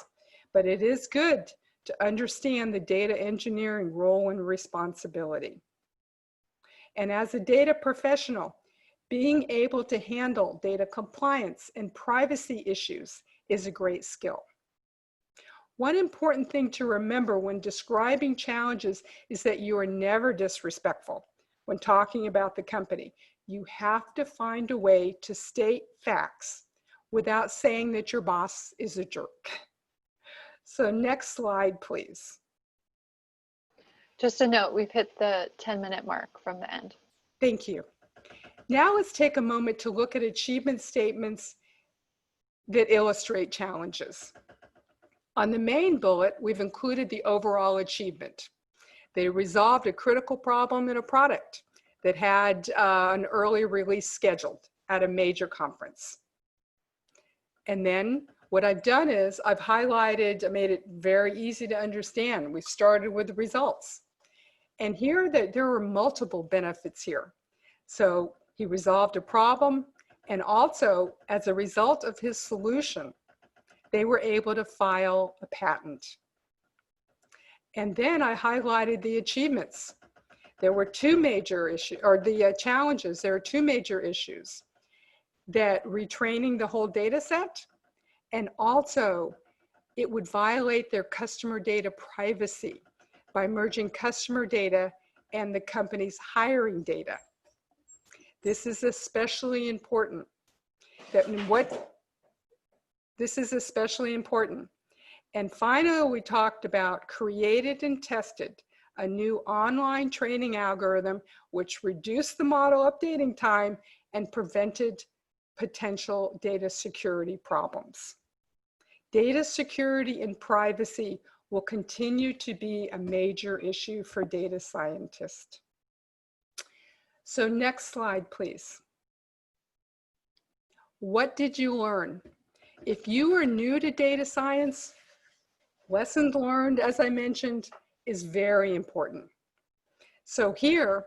but it is good to understand the data engineering role and responsibility. And as a data professional, being able to handle data compliance and privacy issues is a great skill. One important thing to remember when describing challenges is that you are never disrespectful when talking about the company. You have to find a way to state facts without saying that your boss is a jerk. So next slide, please. Just a note, we've hit the 10-minute mark from the end. Thank you. Now let's take a moment to look at achievement statements that illustrate challenges. On the main bullet, we've included the overall achievement. They resolved a critical problem in a product that had an early release scheduled at a major conference. And then what I've done is I've highlighted, I made it very easy to understand. We started with the results. And here there are multiple benefits here. So he resolved a problem, and also as a result of his solution, they were able to file a patent. And then I highlighted the achievements. There were two major issues, or the challenges. There are two major issues: that retraining the whole data set, and also it would violate their customer data privacy by merging customer data and the company's hiring data. This is especially important. This is especially important. And finally, we talked about created and tested a new online training algorithm which reduced the model updating time and prevented potential data security problems. Data security and privacy will continue to be a major issue for data scientists. So next slide, please. What did you learn? If you are new to data science, lessons learned, as I mentioned, is very important. So here,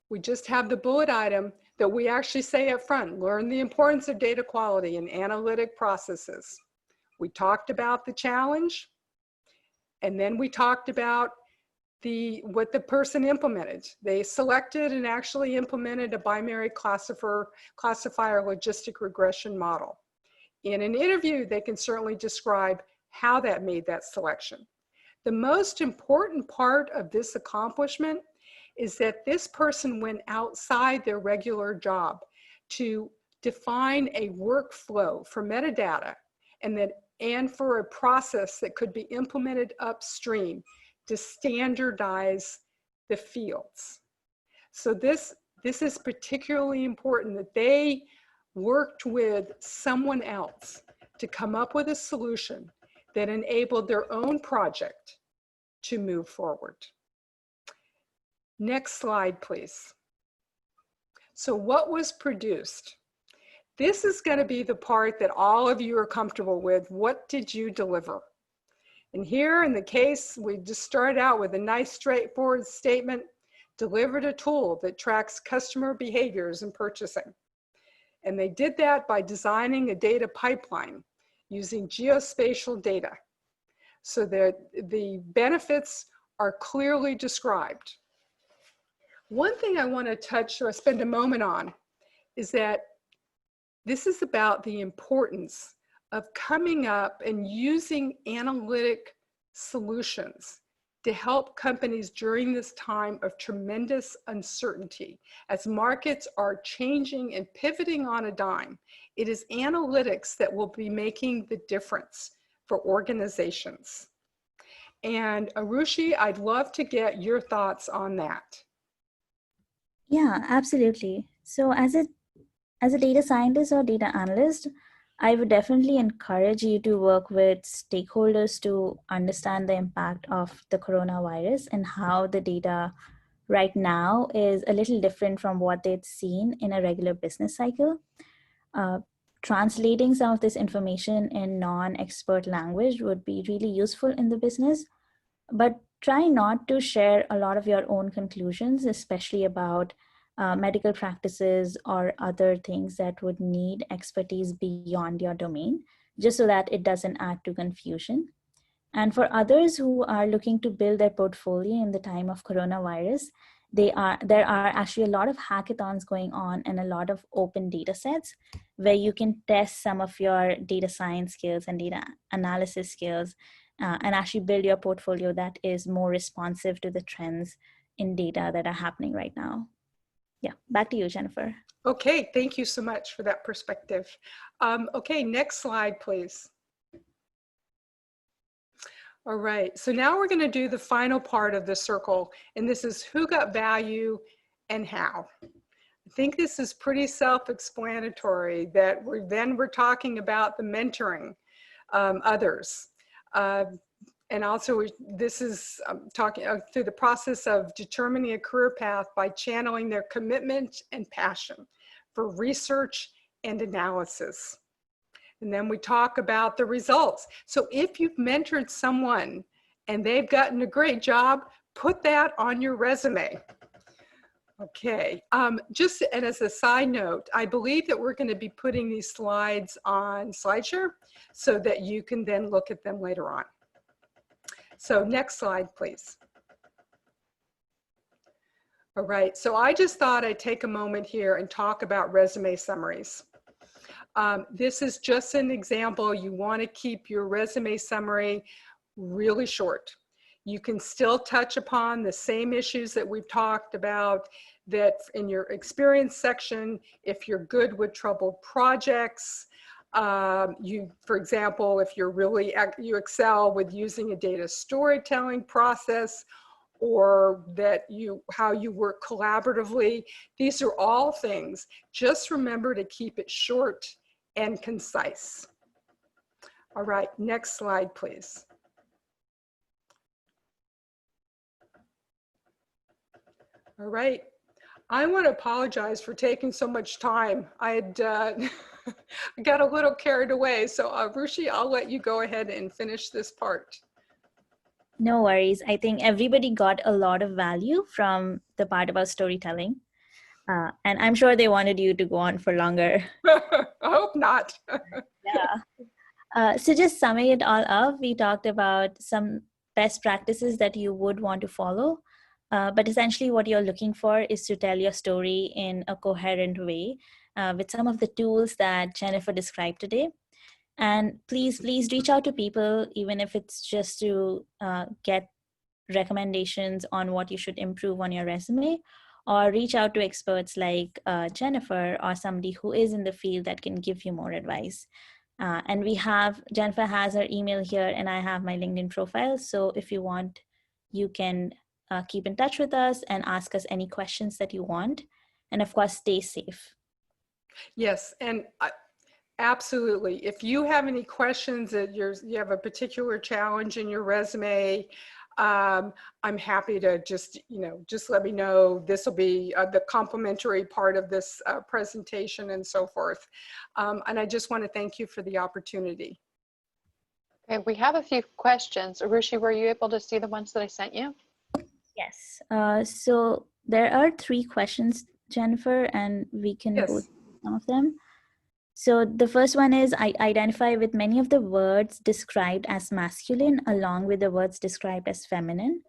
we just have the bullet item that we actually say up front: learn the importance of data quality in analytic processes. We talked about the challenge, and then we talked about what the person implemented. They selected and actually implemented a binary classifier logistic regression model. In an interview, they can certainly describe how that made that selection. The most important part of this accomplishment is that this person went outside their regular job to define a workflow for metadata and for a process that could be implemented upstream to standardize the fields. So this is particularly important, that they worked with someone else to come up with a solution that enabled their own project to move forward. Next slide, please. So what was produced? This is going to be the part that all of you are comfortable with. What did you deliver? And here in the case, we just started out with a nice straightforward statement: delivered a tool that tracks customer behaviors and purchasing. And they did that by designing a data pipeline using geospatial data, so that the benefits are clearly described. One thing I want to touch or spend a moment on is that this is about the importance of coming up and using analytic solutions to help companies during this time of tremendous uncertainty. As markets are changing and pivoting on a dime, it is analytics that will be making the difference for organizations. And Arushi, I'd love to get your thoughts on that. Yeah, absolutely. So as a data scientist or data analyst, I would definitely encourage you to work with stakeholders to understand the impact of the coronavirus and how the data right now is a little different from what they'd seen in a regular business cycle. translating some of this information in non-expert language would be really useful in the business, but try not to share a lot of your own conclusions, especially about medical practices or other things that would need expertise beyond your domain, just so that it doesn't add to confusion. And for others who are looking to build their portfolio in the time of coronavirus, there are actually a lot of hackathons going on and a lot of open data sets where you can test some of your data science skills and data analysis skills and actually build your portfolio that is more responsive to the trends in data that are happening right now. Yeah, back to you, Jennifer. Okay, thank you so much for that perspective. Okay, next slide, please. All right, so now we're going to do the final part of the circle, and this is who got value and how. I think this is pretty self-explanatory that we're talking about the mentoring others. And also this is talking through the process of determining a career path by channeling their commitment and passion for research and analysis. And then we talk about the results. So if you've mentored someone and they've gotten a great job, put that on your resume. Okay, just and as a side note, I believe that we're going to be putting these slides on SlideShare so that you can then look at them later on. So next slide, please. All right, so I just thought I'd take a moment here and talk about resume summaries. This is just an example. You want to keep your resume summary really short. You can still touch upon the same issues that we've talked about, that in your experience section, if you're good with troubled projects, for example, if you excel with using a data storytelling process, or how you work collaboratively. These are all things. Just remember to keep it short and concise. All right, next slide, please. All right, I want to apologize for taking so much time. I had got a little carried away. So Arushi, I'll let you go ahead and finish this part. No worries. I think everybody got a lot of value from the part about storytelling. And I'm sure they wanted you to go on for longer. I hope not. Yeah. So just summing it all up, we talked about some best practices that you would want to follow. But essentially what you're looking for is to tell your story in a coherent way with some of the tools that Jennifer described today. And please reach out to people, even if it's just to get recommendations on what you should improve on your resume, or reach out to experts like Jennifer or somebody who is in the field that can give you more advice. And Jennifer has her email here and I have my LinkedIn profile. So if you want, you can keep in touch with us and ask us any questions that you want. And of course, stay safe. Yes, and absolutely. If you have any questions that you have a particular challenge in your resume, I'm happy to just let me know. This will be the complimentary part of this presentation and so forth. And I just want to thank you for the opportunity. Okay, we have a few questions. Arushi, were you able to see the ones that I sent you? Yes. So there are 3 questions, Jennifer, and we can go through some of them. So the first one is, I identify with many of the words described as masculine along with the words described as feminine,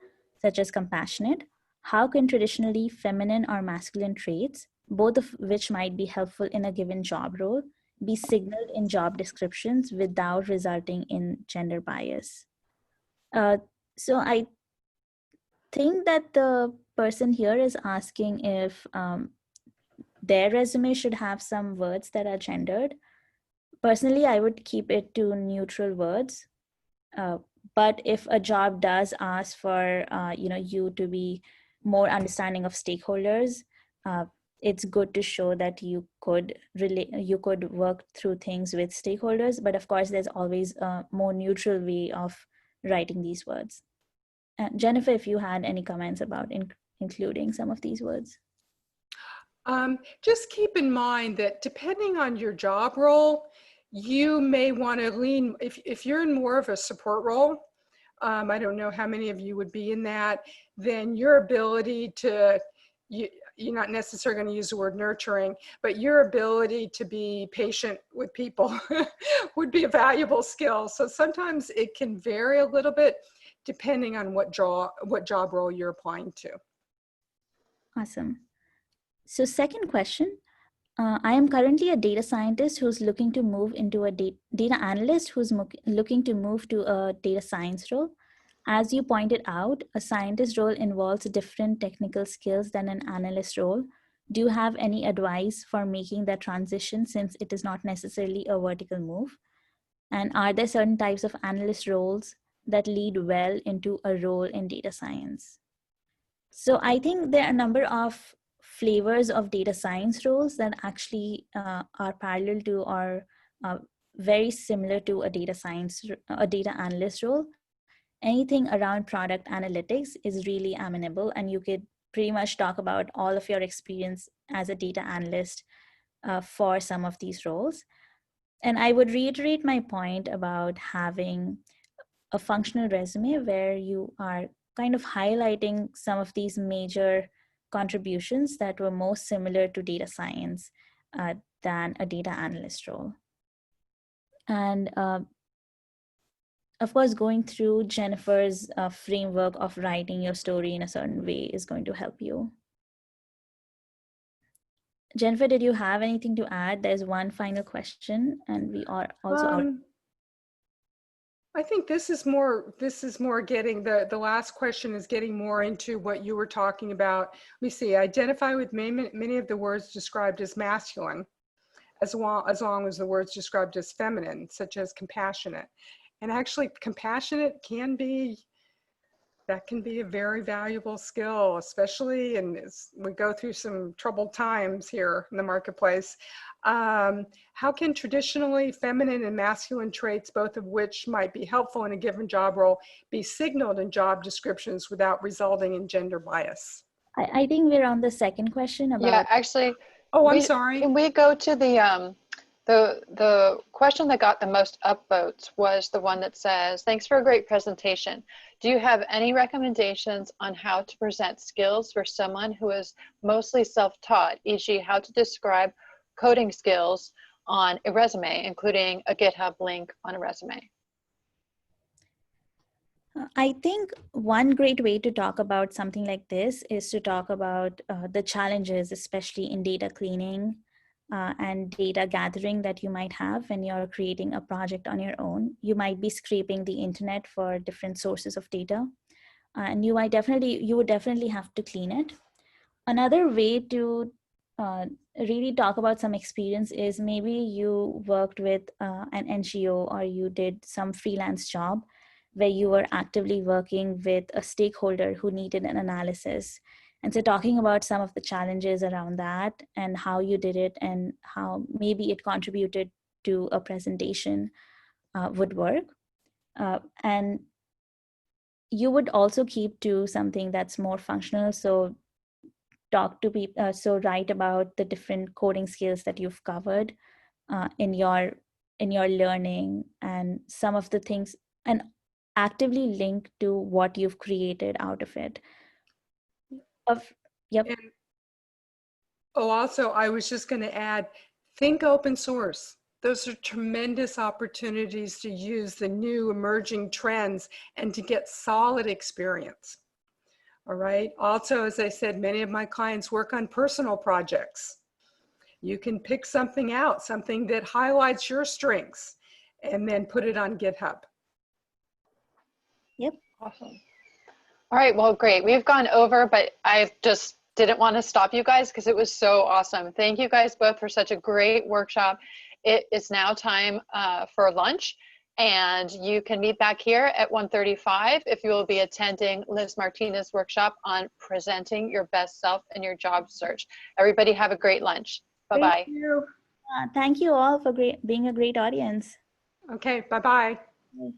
such as compassionate. How can traditionally feminine or masculine traits, both of which might be helpful in a given job role, be signaled in job descriptions without resulting in gender bias? So I think that the person here is asking if their resume should have some words that are gendered. Personally, I would keep it to neutral words. But if a job does ask for you to be more understanding of stakeholders, it's good to show that you could work through things with stakeholders. But of course, there's always a more neutral way of writing these words. Jennifer, if you had any comments about including some of these words. Just keep in mind that depending on your job role, you may want to lean, if you're in more of a support role, I don't know how many of you would be in that, then your ability to, you're not necessarily going to use the word nurturing, but your ability to be patient with people would be a valuable skill. So sometimes it can vary a little bit depending on what job role you're applying to. Awesome. So second question, I am currently a data scientist who's looking to move into a data analyst who's looking to move to a data science role. As you pointed out, a scientist role involves different technical skills than an analyst role. Do you have any advice for making that transition since it is not necessarily a vertical move? And are there certain types of analyst roles that lead well into a role in data science? So I think there are a number of flavors of data science roles that actually are parallel to or very similar to a data analyst role. Anything around product analytics is really amenable, and you could pretty much talk about all of your experience as a data analyst for some of these roles. And I would reiterate my point about having a functional resume where you are kind of highlighting some of these major contributions that were most similar to data science than a data analyst role. And of course, going through Jennifer's framework of writing your story in a certain way is going to help you. Jennifer, did you have anything to add? There's one final question, and we are also I think this is more getting, the last question is getting more into what you were talking about. Let me see, identify with many of the words described as masculine, as long as the words described as feminine, such as compassionate. And actually compassionate can be a very valuable skill, especially as we go through some troubled times here in the marketplace. How can traditionally feminine and masculine traits, both of which might be helpful in a given job role, be signaled in job descriptions without resulting in gender bias? I think we're on the second question about. Yeah, actually. Oh, I'm sorry. Can we go to the question that got the most upvotes was the one that says, thanks for a great presentation. Do you have any recommendations on how to present skills for someone who is mostly self-taught, e.g. how to describe coding skills on a resume, including a GitHub link on a resume? I think one great way to talk about something like this is to talk about the challenges, especially in data cleaning and data gathering that you might have when you're creating a project on your own. You might be scraping the internet for different sources of data, and you would definitely have to clean it. Another way to really talk about some experience is maybe you worked with an NGO or you did some freelance job where you were actively working with a stakeholder who needed an analysis. And so talking about some of the challenges around that and how you did it and how maybe it contributed to a presentation would work. And you would also keep to something that's more functional. So talk to people, so write about the different coding skills that you've covered in your learning and some of the things, and actively link to what you've created out of it. Yep. And, also, I was just going to add, think open source. Those are tremendous opportunities to use the new emerging trends and to get solid experience. All right. Also, as I said, many of my clients work on personal projects. You can pick something out, something that highlights your strengths, and then put it on GitHub. Yep. Awesome. All right, well, great. We've gone over, but I just didn't want to stop you guys because it was so awesome. Thank you guys both for such a great workshop. It is now time for lunch, and you can meet back here at 1:35 if you will be attending Liz Martinez's workshop on presenting your best self in your job search. Everybody have a great lunch. Bye-bye. Thank you. Thank you all for being a great audience. Okay, bye-bye. Bye.